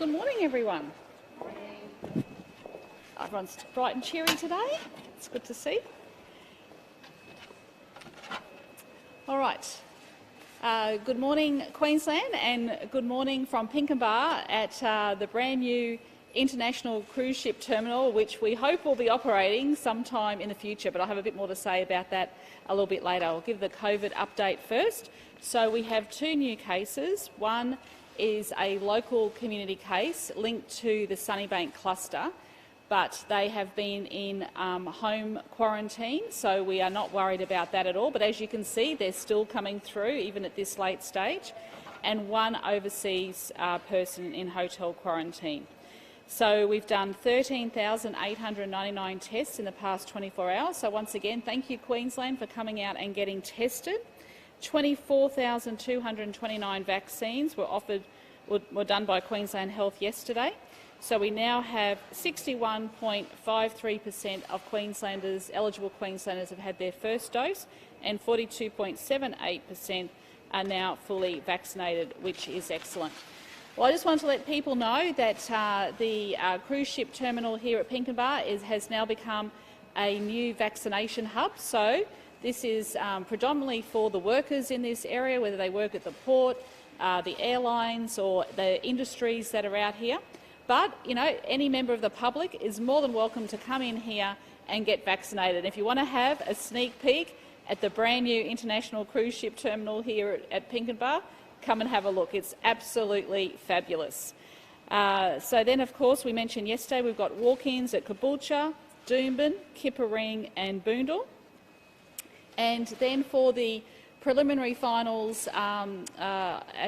Good morning, everyone. Everyone's bright and cheery today. It's good to see. All right. Good morning, Queensland, and good morning from Pinkenba at the brand new international cruise ship terminal, which we hope will be operating sometime in the future, but I'll have a bit more to say about that a little bit later. I'll give the COVID update first. So we have two new cases. One is a local community case linked to the Sunnybank cluster, but they have been in home quarantine, so we are not worried about that at all. But as you can see, they're still coming through, even at this late stage, and one overseas person in hotel quarantine. So we've done 13,899 tests in the past 24 hours. So once again, thank you, Queensland, for coming out and getting tested. 24,229 vaccines were done by Queensland Health yesterday. So we now have 61.53% of Queenslanders, eligible Queenslanders, have had their first dose, and 42.78% are now fully vaccinated, which is excellent. Well, I just wanted to let people know that the cruise ship terminal here at Pinkenba has now become a new vaccination hub. So this is predominantly for the workers in this area, whether they work at the port, the airlines or the industries that are out here. But, you know, any member of the public is more than welcome to come in here and get vaccinated. If you want to have a sneak peek at the brand new international cruise ship terminal here at Pinkenba, come and have a look. It's absolutely fabulous. So then, of course, we mentioned yesterday we've got walk-ins at Caboolture, Doomben, Kippa and Boondall. And then for the preliminary finals at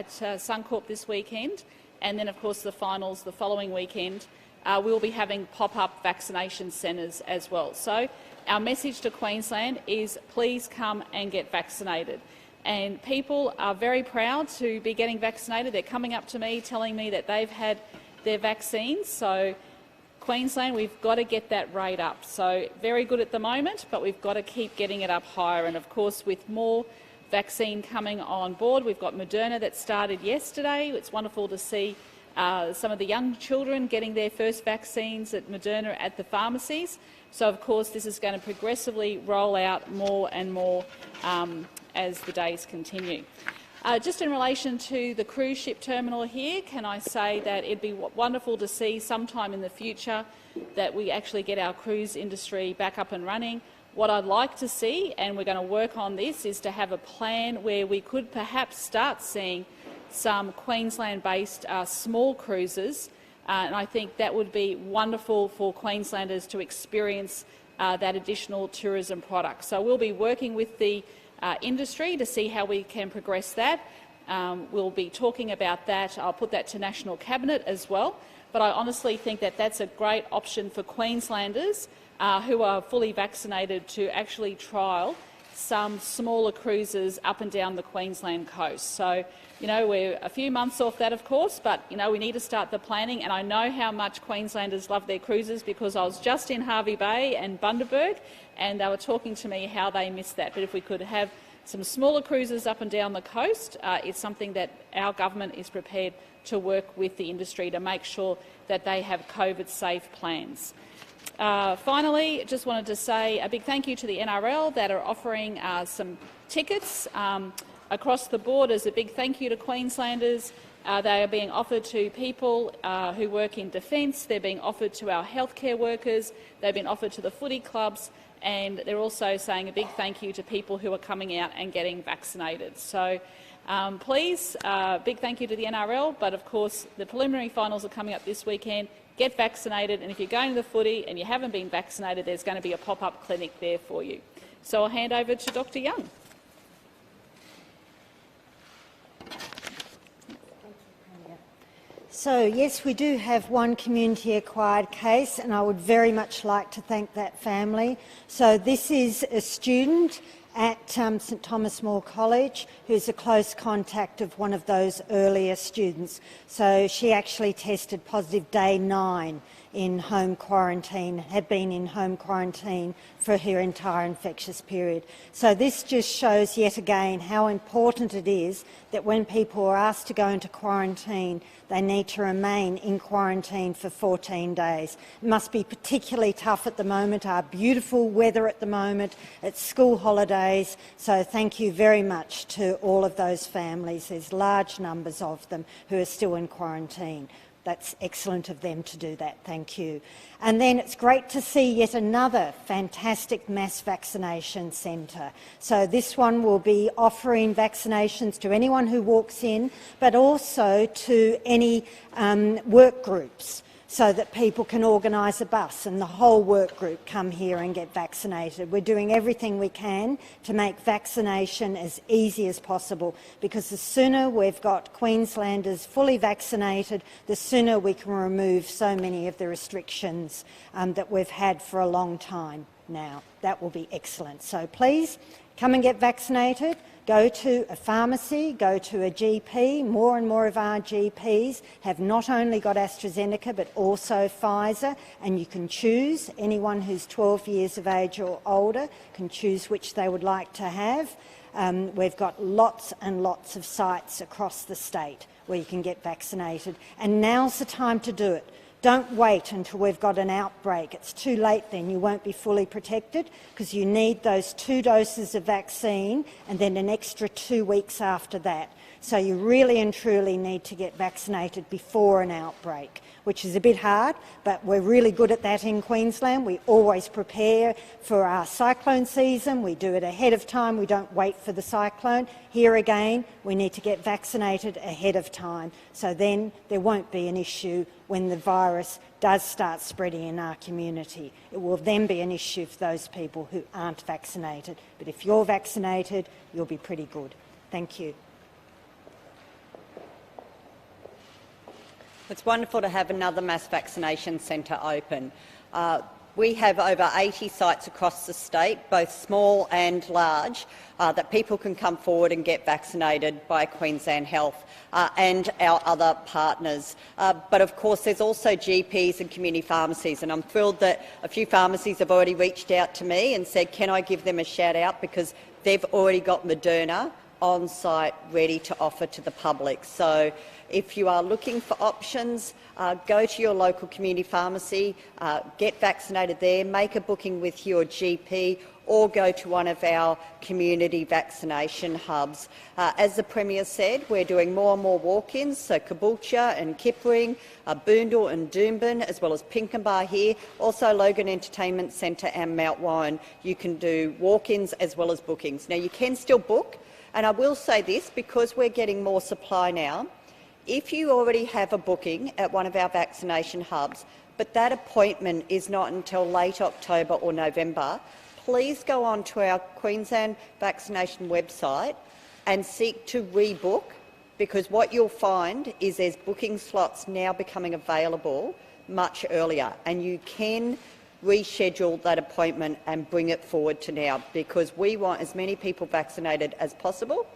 Suncorp this weekend, and then, of course, the finals the following weekend, we'll be having pop-up vaccination centres as well. So our message to Queensland is please come and get vaccinated. And people are very proud to be getting vaccinated. They're coming up to me telling me that they've had their vaccines. So Queensland, we've got to get that rate up. So very good at the moment, but we've got to keep getting it up higher. And of course, with more vaccine coming on board, we've got Moderna that started yesterday. It's wonderful to see some of the young children getting their first vaccines at Moderna at the pharmacies. So of course, this is going to progressively roll out more and more as the days continue. Just in relation to the cruise ship terminal here, can I say that it'd be wonderful to see sometime in the future that we actually get our cruise industry back up and running. What I'd like to see, and we're going to work on this, is to have a plan where we could perhaps start seeing some Queensland-based small cruises, and I think that would be wonderful for Queenslanders to experience that additional tourism product. So we'll be working with the industry to see how we can progress that. We'll be talking about that. I'll put that to National Cabinet as well. But I honestly think that that's a great option for Queenslanders who are fully vaccinated to actually trial some smaller cruises up and down the Queensland coast. So, you know, we're a few months off that, of course, but, you know, we need to start the planning. And I know how much Queenslanders love their cruises because I was just in Hervey Bay and Bundaberg, and they were talking to me how they miss that. But if we could have some smaller cruises up and down the coast, it's something that our government is prepared to work with the industry to make sure that they have COVID-safe plans. Finally, just wanted to say a big thank you to the NRL that are offering some tickets across the board as a big thank you to Queenslanders. They are being offered to people who work in defence, they're being offered to our healthcare workers, they've been offered to the footy clubs, and they're also saying a big thank you to people who are coming out and getting vaccinated. So please, big thank you to the NRL, but of course the preliminary finals are coming up this weekend. Get vaccinated, and if you're going to the footy and you haven't been vaccinated, there's going to be a pop-up clinic there for you. So I'll hand over to Dr Young. So yes, we do have one community-acquired case, and I would very much like to thank that family. So this is a student at St Thomas More College who's a close contact of one of those earlier students. So she actually tested positive day 9, in home quarantine, have been in home quarantine for her entire infectious period. So this just shows yet again how important it is that when people are asked to go into quarantine, they need to remain in quarantine for 14 days. It must be particularly tough at the moment, our beautiful weather at the moment, it's school holidays, so thank you very much to all of those families. There's large numbers of them who are still in quarantine. That's excellent of them to do that, thank you. And then it's great to see yet another fantastic mass vaccination centre. So this one will be offering vaccinations to anyone who walks in, but also to any work groups, so that people can organise a bus and the whole work group come here and get vaccinated. We're doing everything we can to make vaccination as easy as possible, because the sooner we've got Queenslanders fully vaccinated, the sooner we can remove so many of the restrictions that we've had for a long time now. That will be excellent. So please come and get vaccinated. Go to a pharmacy, go to a GP. More and more of our GPs have not only got AstraZeneca but also Pfizer, and you can choose. Anyone who's 12 years of age or older can choose which they would like to have. We've got lots and lots of sites across the state where you can get vaccinated, and now's the time to do it. Don't wait until we've got an outbreak. It's too late then. You won't be fully protected, because you need those 2 doses of vaccine and then an extra 2 weeks after that. So you really and truly need to get vaccinated before an outbreak, which is a bit hard, but we're really good at that in Queensland. We always prepare for our cyclone season. We do it ahead of time. We don't wait for the cyclone. Here again, we need to get vaccinated ahead of time, so then there won't be an issue when the virus does start spreading in our community. It will then be an issue for those people who aren't vaccinated. But if you're vaccinated, you'll be pretty good. Thank you. It's wonderful to have another mass vaccination centre open. We have over 80 sites across the state, both small and large, that people can come forward and get vaccinated by Queensland Health and our other partners. But of course there's also GPs and community pharmacies, and I'm thrilled that a few pharmacies have already reached out to me and said, can I give them a shout out, because they've already got Moderna on site ready to offer to the public. So if you are looking for options, go to your local community pharmacy, get vaccinated there, make a booking with your GP, or go to one of our community vaccination hubs. As the Premier said, we're doing more and more walk-ins, so Caboolture and Kipling, Boondall and Doomben, as well as Pinkenba here, also Logan Entertainment Centre and Mount Warren. You can do walk-ins as well as bookings. Now, you can still book, and I will say this, because we're getting more supply now, if you already have a booking at one of our vaccination hubs, but that appointment is not until late October or November, please go on to our Queensland vaccination website and seek to rebook, because what you'll find is there's booking slots now becoming available much earlier, and you can reschedule that appointment and bring it forward to now, because we want as many people vaccinated as possible.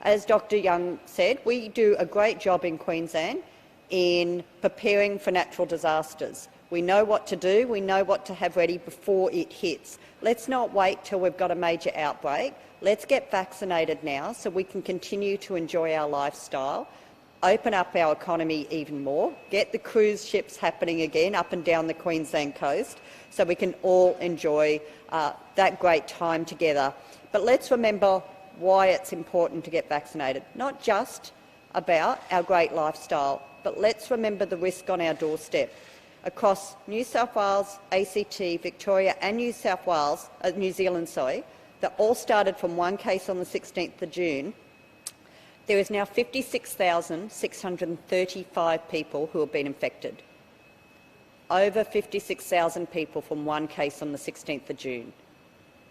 As Dr Young said, we do a great job in Queensland in preparing for natural disasters. We know what to do, we know what to have ready before it hits. Let's not wait till we've got a major outbreak. Let's get vaccinated now so we can continue to enjoy our lifestyle, open up our economy even more, get the cruise ships happening again up and down the Queensland coast, so we can all enjoy that great time together. But let's remember why it's important to get vaccinated. Not just about our great lifestyle, but let's remember the risk on our doorstep. Across New South Wales, ACT, Victoria and New Zealand, that all started from one case on the 16th of June, there is now 56,635 people who have been infected. Over 56,000 people from one case on the 16th of June.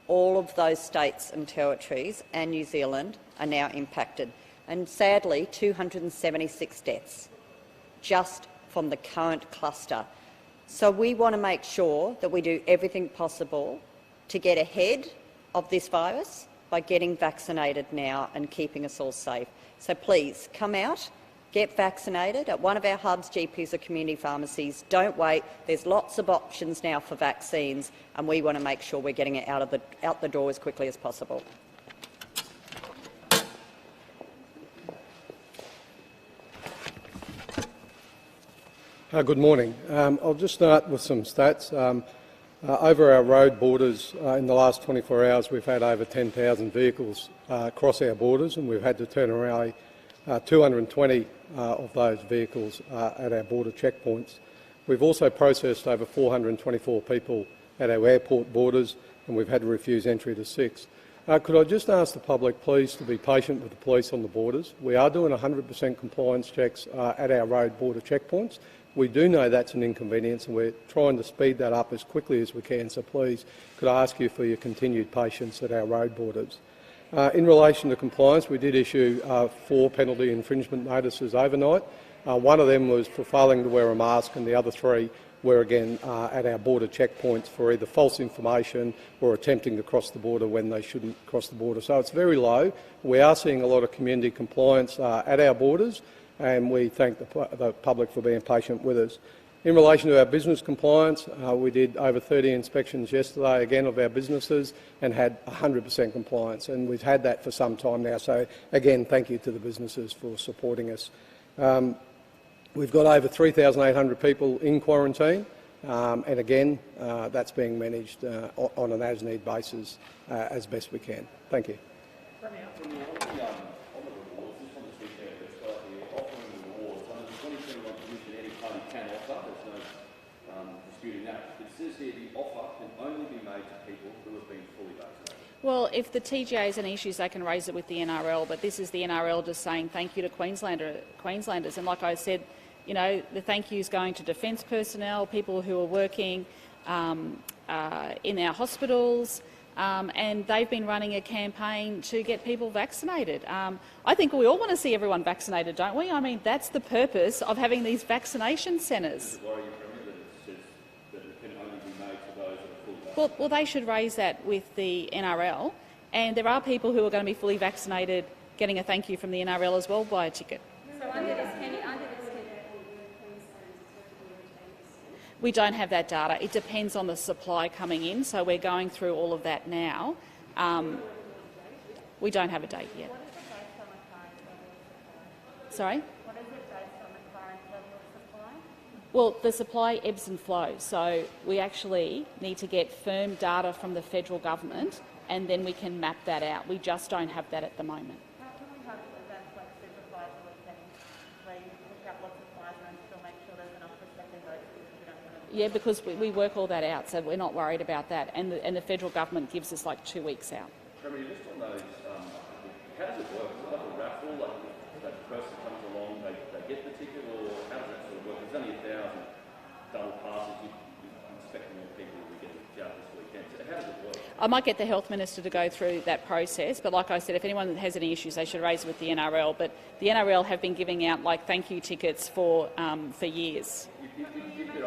All of those states and territories and New Zealand are now impacted, and sadly 276 deaths just from the current cluster. So we want to make sure that we do everything possible to get ahead of this virus by getting vaccinated now and keeping us all safe. So please come out, Get vaccinated at one of our hubs, GPs or community pharmacies. Don't wait. There's lots of options now for vaccines, and we want to make sure we're getting it out the door as quickly as possible. Good morning. I'll just start with some stats. Over our road borders, in the last 24 hours, we've had over 10,000 vehicles cross our borders, and we've had to turn around 220 of those vehicles at our border checkpoints. We've also processed over 424 people at our airport borders, and we've had to refuse entry to 6. Could I just ask the public, please, to be patient with the police on the borders? We are doing 100% compliance checks at our road border checkpoints. We do know that's an inconvenience, and we're trying to speed that up as quickly as we can. So please, could I ask you for your continued patience at our road borders? In relation to compliance, we did issue 4 penalty infringement notices overnight. One of them was for failing to wear a mask, and the other 3 were again at our border checkpoints for either false information or attempting to cross the border when they shouldn't cross the border. So it's very low. We are seeing a lot of community compliance at our borders, and we thank the public for being patient with us. In relation to our business compliance, we did over 30 inspections yesterday, again, of our businesses, and had 100% compliance, and we've had that for some time now. So, again, thank you to the businesses for supporting us. We've got over 3,800 people in quarantine, and again, that's being managed on an as-need basis as best we can. Thank you. Well, if the TGA is an issue, they can raise it with the NRL, but this is the NRL just saying thank you to Queenslanders. And like I said, you know, the thank you is going to defence personnel, people who are working in our hospitals, and they've been running a campaign to get people vaccinated. I think we all want to see everyone vaccinated, don't we? I mean, that's the purpose of having these vaccination centres. Well, they should raise that with the NRL, and there are people who are going to be fully vaccinated getting a thank you from the NRL as well by a ticket. So under this we don't have that data. It depends on the supply coming in, so we're going through all of that now. We don't have a date yet. Sorry? What is it based on the current level of supply? Well, the supply ebbs and flows, so we actually need to get firm data from the federal government, and then we can map that out. We just don't have that at the moment. How can we have events like supervised weekends where you pick up lots of Pfizer and still make sure there's enough for second doses? Yeah, because we work all that out, so we're not worried about that, and the federal government gives us like 2 weeks out. Premier, just on those, how does it work? Is it like a raffle, like that person comes along, they get the ticket, or how does that sort of work? There's only 1,000 double passes, you're expecting more people to get it out this weekend. So how does it work? I might get the Health Minister to go through that process, but like I said, if anyone has any issues, they should raise it with the NRL. But the NRL have been giving out like thank you tickets for years. If there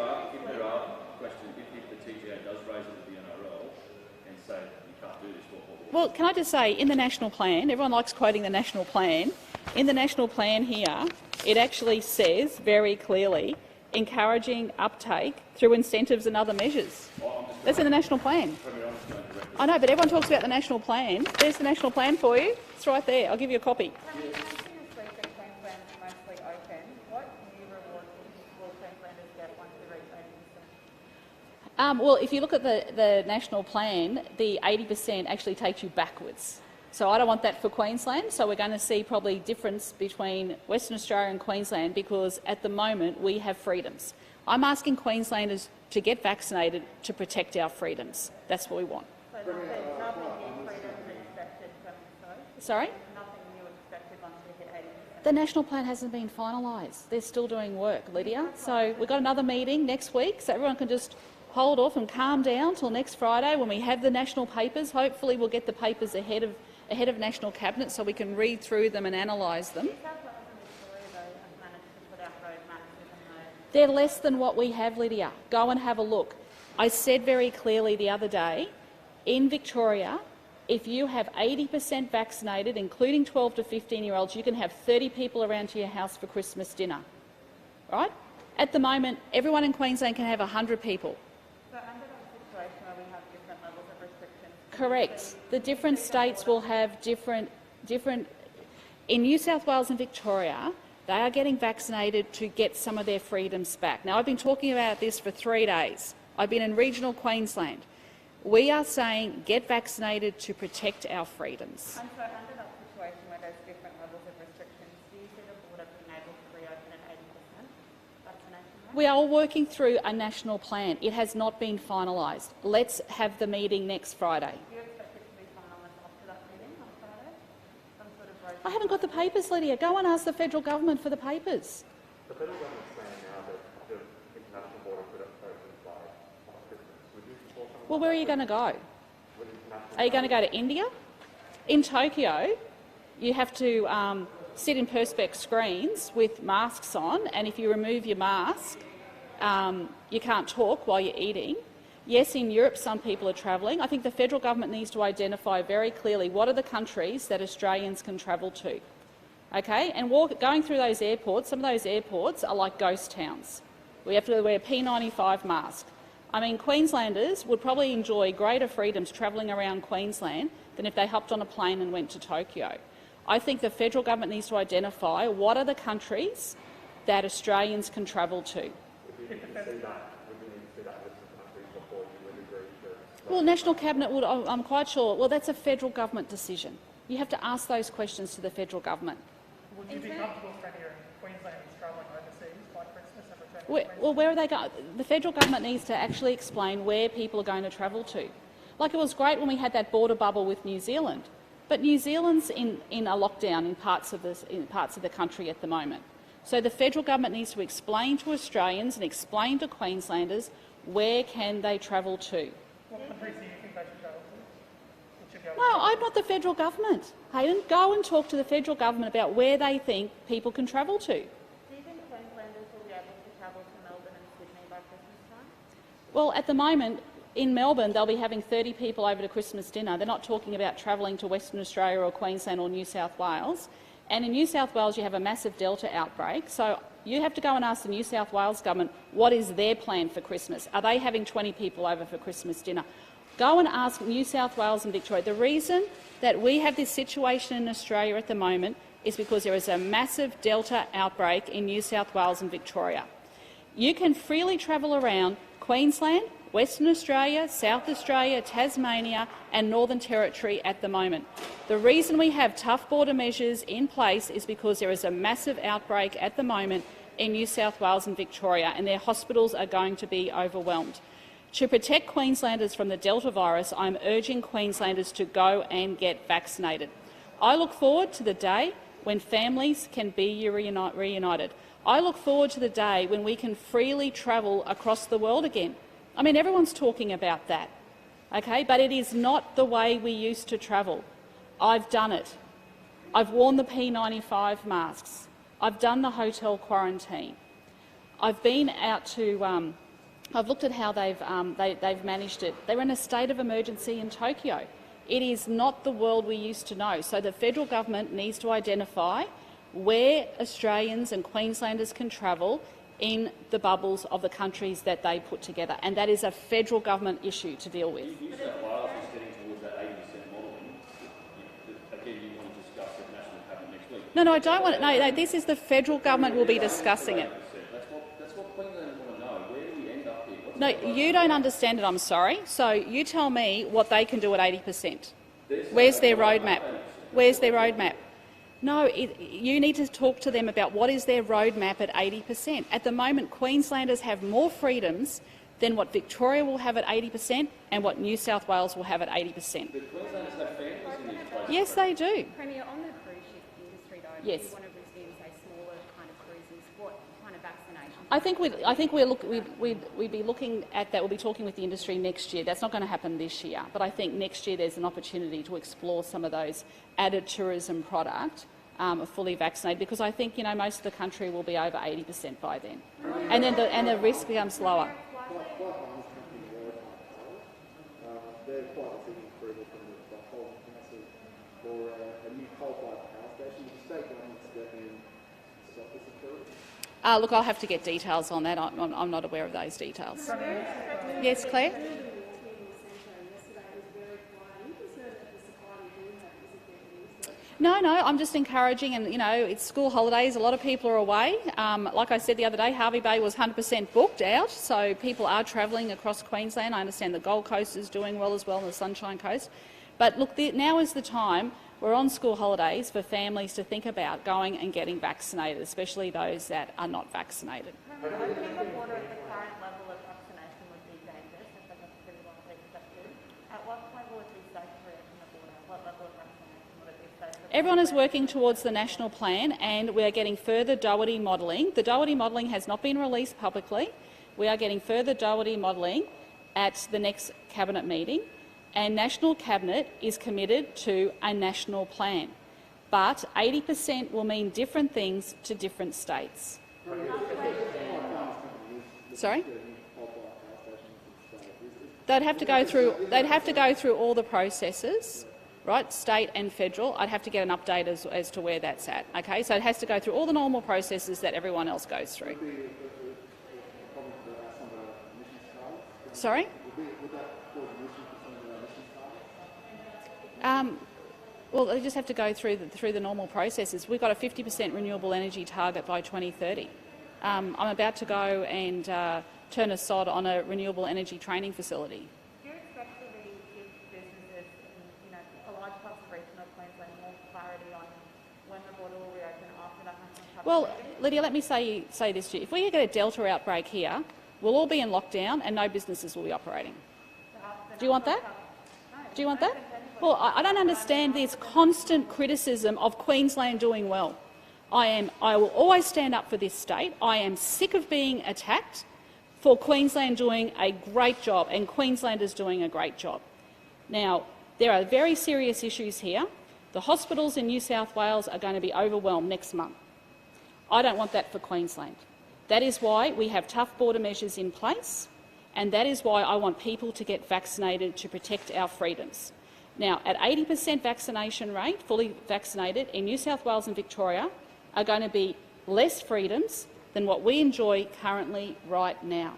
are questions, if the TGA does raise it with the NRL and say you can't do this, well, can I just say, in the national plan, everyone likes quoting the national plan. In the national plan here, it actually says very clearly encouraging uptake through incentives and other measures. That's in the national plan. I know, but everyone talks about the national plan. There's the national plan for you. It's right there. I'll give you a copy. Well, if you look at the national plan, the 80% actually takes you backwards. So I don't want that for Queensland. So we're going to see probably difference between Western Australia and Queensland because at the moment we have freedoms. I'm asking Queenslanders to get vaccinated to protect our freedoms. That's what we want. So there's nothing new freedoms expected from Sorry? Nothing new expected once we hit 80%. The national plan hasn't been finalised. They're still doing work, Lydia. So we've got another meeting next week so everyone can just hold off and calm down till next Friday when we have the national papers. Hopefully we'll get the papers ahead of National Cabinet so we can read through them and analyse them. They're less than what we have, Lydia. Go and have a look. I said very clearly the other day, in Victoria, if you have 80% vaccinated, including 12 to 15-year-olds, you can have 30 people around to your house for Christmas dinner, right? At the moment, everyone in Queensland can have 100 people. So under that situation where we have different levels of restrictions... Correct. The different states will have different... In New South Wales and Victoria, they are getting vaccinated to get some of their freedoms back. Now, I've been talking about this for 3 days. I've been in regional Queensland. We are saying get vaccinated to protect our freedoms. And so under that situation where there's different levels of restrictions, do you see the border being able to reopen at 80% vaccination rate? We are working through a national plan. It has not been finalised. Let's have the meeting next Friday. Do you expect it to be finalised after that meeting on Friday? Some sort of road... I haven't got the papers, Lydia. Go and ask the federal government for the papers. The federal government's saying now that the international border could open by Christmas. Would you support something? Well, where are you going to go? Are you going to go to India? In Tokyo, you have to sit in perspex screens with masks on, and if you remove your mask, you can't talk while you're eating. Yes, in Europe some people are travelling. I think the federal government needs to identify very clearly what are the countries that Australians can travel to. Okay? And going through those airports, some of those airports are like ghost towns. We have to wear a P95 mask. I mean, Queenslanders would probably enjoy greater freedoms travelling around Queensland than if they hopped on a plane and went to Tokyo. I think the federal government needs to identify what are the countries that Australians can travel to. Well, National Cabinet would, I'm quite sure, well, that's a federal government decision. You have to ask those questions to the federal government. Would you be comfortable spending your Queenslanders travelling overseas by Christmas and returning to Well, where are they going? The federal government needs to actually explain where people are going to travel to. Like, it was great when we had that border bubble with New Zealand, but New Zealand's in a lockdown in parts of the country at the moment. So the federal government needs to explain to Australians and explain to Queenslanders where can they travel to. What countries do you think they should travel to? No, I'm not the federal government. Hayden, go and talk to the federal government about where they think people can travel to. Do you think Queenslanders will be able to travel to Melbourne and Sydney by Christmas time? Well, at the moment, in Melbourne, they'll be having 30 people over to Christmas dinner. They're not talking about travelling to Western Australia or Queensland or New South Wales. And in New South Wales, you have a massive Delta outbreak. So you have to go and ask the New South Wales government what is their plan for Christmas. Are they having 20 people over for Christmas dinner? Go and ask New South Wales and Victoria. The reason that we have this situation in Australia at the moment is because there is a massive Delta outbreak in New South Wales and Victoria. You can freely travel around Queensland, Western Australia, South Australia, Tasmania and Northern Territory at the moment. The reason we have tough border measures in place is because there is a massive outbreak at the moment in New South Wales and Victoria, and their hospitals are going to be overwhelmed. To protect Queenslanders from the Delta virus, I'm urging Queenslanders to go and get vaccinated. I look forward to the day when families can be reunited. I look forward to the day when we can freely travel across the world again. I mean, everyone's talking about that, okay? But it is not the way we used to travel. I've done it. I've worn the P95 masks. I've done the hotel quarantine. I've been out to. I've looked at how they've managed it. They were in a state of emergency in Tokyo. It is not the world we used to know. So the federal government needs to identify where Australians and Queenslanders can travel in the bubbles of the countries that they put together, and that is a federal government issue to deal with. New South Wales is getting towards that 80% modelling. Again, you want to discuss at National Cabinet next week. No, I don't want it. No, this is the federal government will be discussing it. That's what Queenslanders want to know. Where do we end up here? No, you don't understand it, I'm sorry. So you tell me what they can do at 80%. Where's their roadmap? Where's their roadmap? No, you need to talk to them about what is their roadmap at 80%. At the moment, Queenslanders have more freedoms than what Victoria will have at 80% and what New South Wales will have at 80%. But Queenslanders have families in these places. Yes, they do. Premier, on the cruise ship industry, though, yes. if you want to resume, say, smaller kind of cruises, what kind of vaccination? We'd be looking at that. We'll be talking with the industry next year. That's not going to happen this year, but I think next year there's an opportunity to explore some of those added tourism product fully vaccinated, because I think most of the country will be over 80% by then, and then the risk becomes lower. They're quite a big improvement from the whole Look, I'll have to get details on that. I'm not aware of those details. Yes, Claire? No, I'm just encouraging, and it's school holidays. A lot of people are away. Like I said the other day, Harvey Bay was 100% booked out, so people are travelling across Queensland. I understand the Gold Coast is doing well as well, and the Sunshine Coast. But look, now is the time. We're on school holidays for families to think about going and getting vaccinated, especially those that are not vaccinated. Opening the border at the current level of vaccination would be dangerous if it was pretty well accepted. At what point will it be safe to reopen the border? What level of vaccination will it be safe? Everyone is working towards the national plan, and we are getting further Doherty modelling. The Doherty modelling has not been released publicly. We are getting further Doherty modelling at the next cabinet meeting, and National Cabinet is committed to a national plan. But 80% will mean different things to different states. Sorry? They'd have to go through all the processes, right, state and federal. I'd have to get an update as to where that's at. Okay, so it has to go through all the normal processes that everyone else goes through. Sorry? Well, they just have to go through the normal processes. We've got a 50% renewable energy target by 2030. I'm about to go and turn a sod on a renewable energy training facility. Do you expect to give businesses in a large parts of regional Queensland more clarity on when the border will reopen after that national Well, cabinet? Lydia, let me say this to you. If we get a Delta outbreak here, we'll all be in lockdown and no businesses will be operating. Do you want that? Do you want that? Well, I don't understand this constant criticism of Queensland doing well. I will always stand up for this state. I am sick of being attacked for Queensland doing a great job, and Queenslanders doing a great job. Now, there are very serious issues here. The hospitals in New South Wales are going to be overwhelmed next month. I don't want that for Queensland. That is why we have tough border measures in place, and that is why I want people to get vaccinated to protect our freedoms. Now, at 80% vaccination rate, fully vaccinated, in New South Wales and Victoria are going to be less freedoms than what we enjoy currently right now.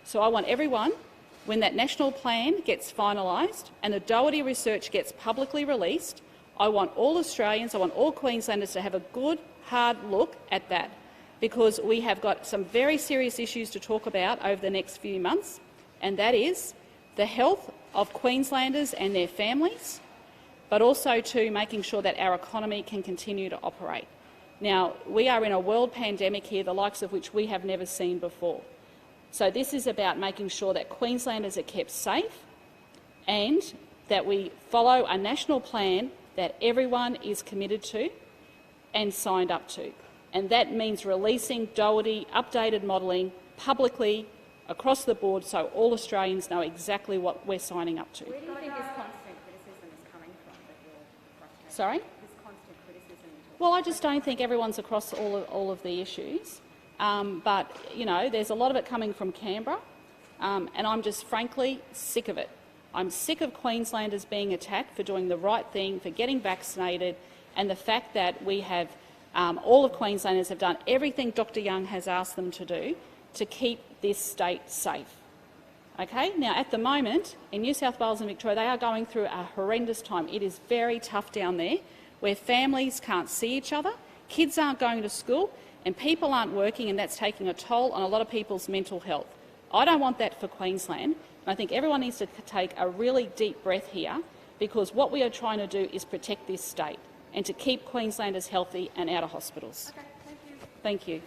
So I want everyone, when that national plan gets finalised and the Doherty research gets publicly released, I want all Australians, I want all Queenslanders to have a good, hard look at that, because we have got some very serious issues to talk about over the next few months, and that is the health of Queenslanders and their families, but also to making sure that our economy can continue to operate. Now, we are in a world pandemic here, the likes of which we have never seen before. So this is about making sure that Queenslanders are kept safe and that we follow a national plan that everyone is committed to and signed up to. And that means releasing Doherty updated modelling publicly across the board so all Australians know exactly what we're signing up to. Where do you think this constant criticism is coming from that you're frustrated? Sorry? This constant criticism. Well, I just don't think everyone's across all of the issues. But, there's a lot of it coming from Canberra, and I'm just frankly sick of it. I'm sick of Queenslanders being attacked for doing the right thing, for getting vaccinated, and the fact that we have all of Queenslanders have done everything Dr Young has asked them to do to keep this state safe. Okay? Now, at the moment, in New South Wales and Victoria, they are going through a horrendous time. It is very tough down there, where families can't see each other, kids aren't going to school, and people aren't working, and that's taking a toll on a lot of people's mental health. I don't want that for Queensland, and I think everyone needs to take a really deep breath here, because what we are trying to do is protect this state and to keep Queenslanders healthy and out of hospitals. Okay, thank you. Thank you.